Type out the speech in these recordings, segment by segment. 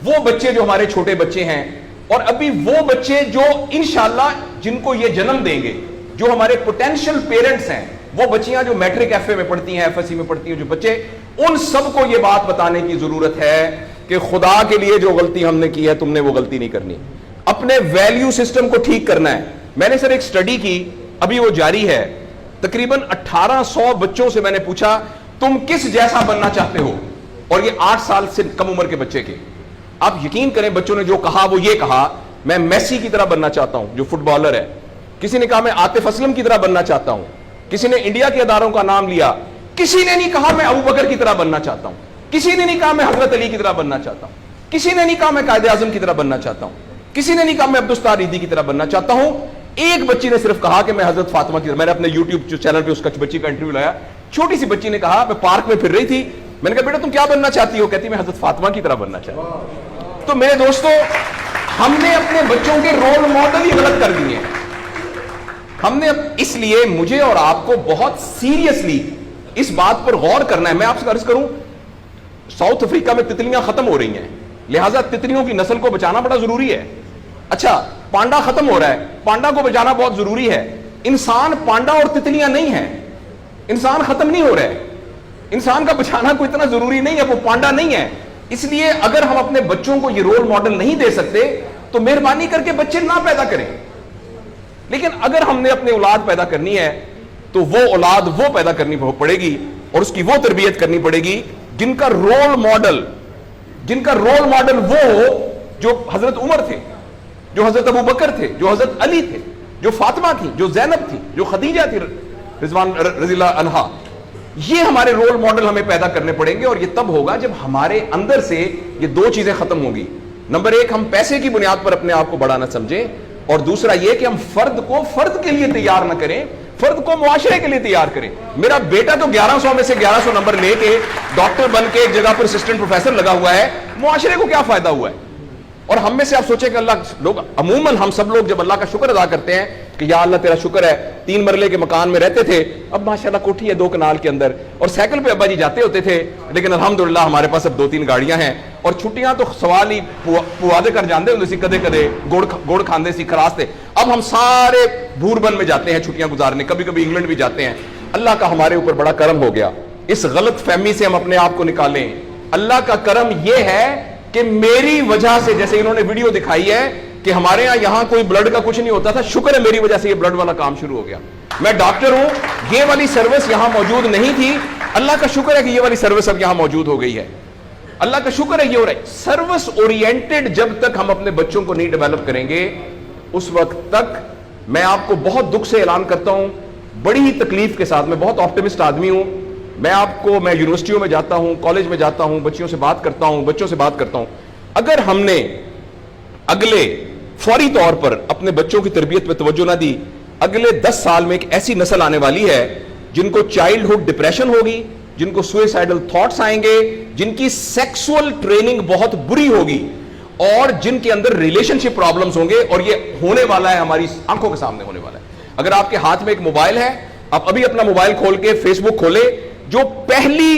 وہ بچے جو ہمارے چھوٹے بچے ہیں اور ابھی وہ بچے جو انشاءاللہ جن کو یہ جنم دیں گے, جو ہمارے پوٹینشیل پیرنٹس ہیں, وہ بچیاں جو میٹرک ایف اے میں پڑھتی ہیں, ایف ایس سی میں پڑھتی ہیں, جو بچے, ان سب کو یہ بات بتانے کی ضرورت ہے کہ خدا کے لیے جو غلطی ہم نے کی ہے تم نے وہ غلطی نہیں کرنی. اپنے ویلیو سسٹم کو ٹھیک کرنا ہے. میں نے سر ایک سٹڈی کی, ابھی وہ جاری ہے, تقریباً 1800 بچوں سے میں نے پوچھا تم کس جیسا بننا چاہتے ہو, اور یہ 8 سال سے کم عمر کے بچے کے. آپ یقین کریں بچوں نے جو کہا وہ یہ کہا میں میسی کی طرح بننا چاہتا ہوں جو فٹ بالر ہے, کسی نے کہا میں عاطف اسلم کی طرح بننا چاہتا ہوں, کسی نے انڈیا کے اداروں کا نام لیا, کسی نے نہیں کہا میں ابو بکر کی طرح بننا چاہتا ہوں, کسی نے نہیں کہا میں حضرت علی کی طرح بننا چاہتا ہوں, کسی نے نہیں کہا میں قائد اعظم کی طرح بننا چاہتا ہوں, کسی نے نہیں کہا میں عبدالستار ریدی کی طرح بننا چاہتا ہوں. ایک بچی نے صرف کہا کہ میں حضرت فاطمہ کی طرح. میں نے اپنے یوٹیوب چینل پہ اس بچی کا انٹرویو لایا, چھوٹی سی بچی نے کہا, میں پارک میں پھر رہی تھی, میں نے کہا بیٹا تم کیا بننا چاہتی ہو, کہتی میں حضرت فاطمہ کی طرح بننا چاہتی ہوں. تو میرے دوستو, ہم نے اپنے بچوں کے رول ماڈل ہی غلط کر دیے ہیں. ہم نے, اس لیے مجھے اور آپ کو بہت سیریسلی اس بات پر غور کرنا ہے. میں آپ سے عرض کروں, ساؤتھ افریقہ میں تتلیاں ختم ہو رہی ہیں, لہٰذا تتلیوں کی نسل کو بچانا بڑا ضروری ہے. اچھا پانڈا ختم ہو رہا ہے, پانڈا کو بچانا بہت ضروری ہے. انسان پانڈا اور تتلیاں نہیں ہیں, انسان ختم نہیں ہو رہا ہے, انسان کا بچانا کوئی اتنا ضروری نہیں ہے, وہ پانڈا نہیں ہے. اس لیے اگر ہم اپنے بچوں کو یہ رول ماڈل نہیں دے سکتے تو مہربانی کر کے بچے نہ پیدا کریں. لیکن اگر ہم نے اپنی اولاد پیدا کرنی ہے تو وہ اولاد وہ پیدا کرنی پڑے گی اور اس کی وہ تربیت کرنی پڑے گی جن کا رول ماڈل وہ ہو جو حضرت عمر تھے, جو حضرت ابو بکر تھے, جو حضرت علی تھے, جو فاطمہ تھی, جو زینب تھی, جو خدیجہ تھی رضوان رضی اللہ عنہا. یہ ہمارے رول ماڈل ہمیں پیدا کرنے پڑیں گے, اور یہ تب ہوگا جب ہمارے اندر سے یہ دو چیزیں ختم ہوں گی. نمبر 1, ہم پیسے کی بنیاد پر اپنے آپ کو بڑھانا سمجھیں, اور دوسرا یہ کہ ہم فرد کو فرد کے لیے تیار نہ کریں, فرد کو معاشرے کے لیے تیار کریں. میرا بیٹا تو 1100 میں سے 1100 نمبر لے کے ڈاکٹر بن کے ایک جگہ پر اسسٹنٹ پروفیسر لگا ہوا ہے, معاشرے کو کیا فائدہ ہوا ہے؟ اور ہم میں سے آپ سوچیں کہ اللہ لوگ, عموماً ہم سب لوگ جب اللہ کا شکر ادا کرتے ہیں کہ یا اللہ تیرا شکر ہے, 3 مرلے کے مکان میں رہتے تھے, اب ماشاءاللہ کوٹھی ہے 2 کنال کے اندر, اور سائیکل پہ ابا جی جاتے ہوتے تھے, لیکن الحمدللہ ہمارے پاس اب 2-3 گاڑیاں ہیں, اور چھٹیاں تو سوال ہی پوادے کر جاندے ہوندے سی, کدے کدے گوڑ کھاندے سی, خراستے. اب ہم سارے بھوربن میں جاتے ہیں چھٹیاں گزارنے, کبھی کبھی انگلینڈ بھی جاتے ہیں. اللہ کا ہمارے اوپر بڑا کرم ہو گیا. اس غلط فہمی سے ہم اپنے آپ کو نکالیں. اللہ کا کرم یہ ہے کہ میری وجہ سے, جیسے انہوں نے ویڈیو دکھائی ہے کہ ہمارے یہاں کوئی بلڈ کا کچھ نہیں ہوتا تھا, شکر ہے میری وجہ سے یہ بلڈ والا کام شروع ہو گیا. میں ڈاکٹر ہوں, یہ والی سروس یہاں موجود نہیں تھی, اللہ کا شکر ہے کہ یہ والی سروس اب یہاں موجود ہو گئی ہے. اللہ کا شکر ہے یہ ہو رہا ہے. سروس اورینٹڈ جب تک ہم اپنے بچوں کو نہیں ڈیولپ کریں گے, اس وقت تک میں آپ کو بہت دکھ سے اعلان کرتا ہوں, بڑی ہی تکلیف کے ساتھ, میں بہت آپٹمسٹ آدمی ہوں, میں یونیورسٹیوں میں جاتا ہوں, کالج میں جاتا ہوں, بچوں سے بات کرتا ہوں, اگر ہم نے اگلے فوری طور پر اپنے بچوں کی تربیت پہ توجہ نہ دی, اگلے 10 سال میں ایک ایسی نسل آنے والی ہے جن کو چائلڈہڈ ڈپریشن ہوگی, جن کو سوئسائڈل تھاٹس آئیں گے, جن کی سیکسول ٹریننگ بہت بری ہوگی, اور جن کے اندر ریلیشن شپ پرابلمز ہوں گے. اور یہ ہونے والا ہے, ہماری آنکھوں کے سامنے ہونے والا ہے. اگر آپ کے ہاتھ میں ایک موبائل ہے, آپ ابھی اپنا موبائل کھول کے فیس بک کھولے, جو پہلی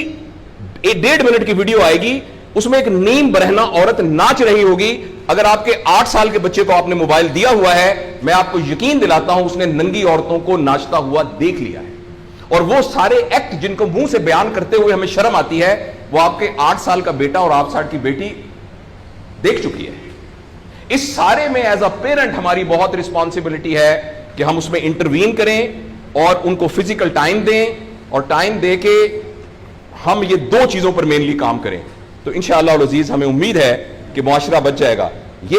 1.5 منٹ کی ویڈیو آئے گی اس میں ایک نیم برہنہ عورت ناچ رہی ہوگی. اگر آپ کے 8 سال کے بچے کو آپ نے موبائل دیا ہوا ہے, میں آپ کو یقین دلاتا ہوں اس نے ننگی عورتوں کو ناچتا ہوا دیکھ لیا ہے, اور وہ سارے ایکٹ جن کو منہ سے بیان کرتے ہوئے ہمیں شرم آتی ہے, وہ آپ کے 8 سال کا بیٹا اور 8 سال کی بیٹی دیکھ چکی ہے. اس سارے میں ایز اے پیرنٹ ہماری بہت رسپانسبلٹی ہے کہ ہم اس میں انٹروین کریں اور ان کو فزیکل ٹائم دیں, اور ٹائم دے کے ہم یہ 2 چیزوں پر مینلی کام کریں. تو انشاءاللہ العزیز ہمیں امید ہے کہ معاشرہ بچ جائے گا.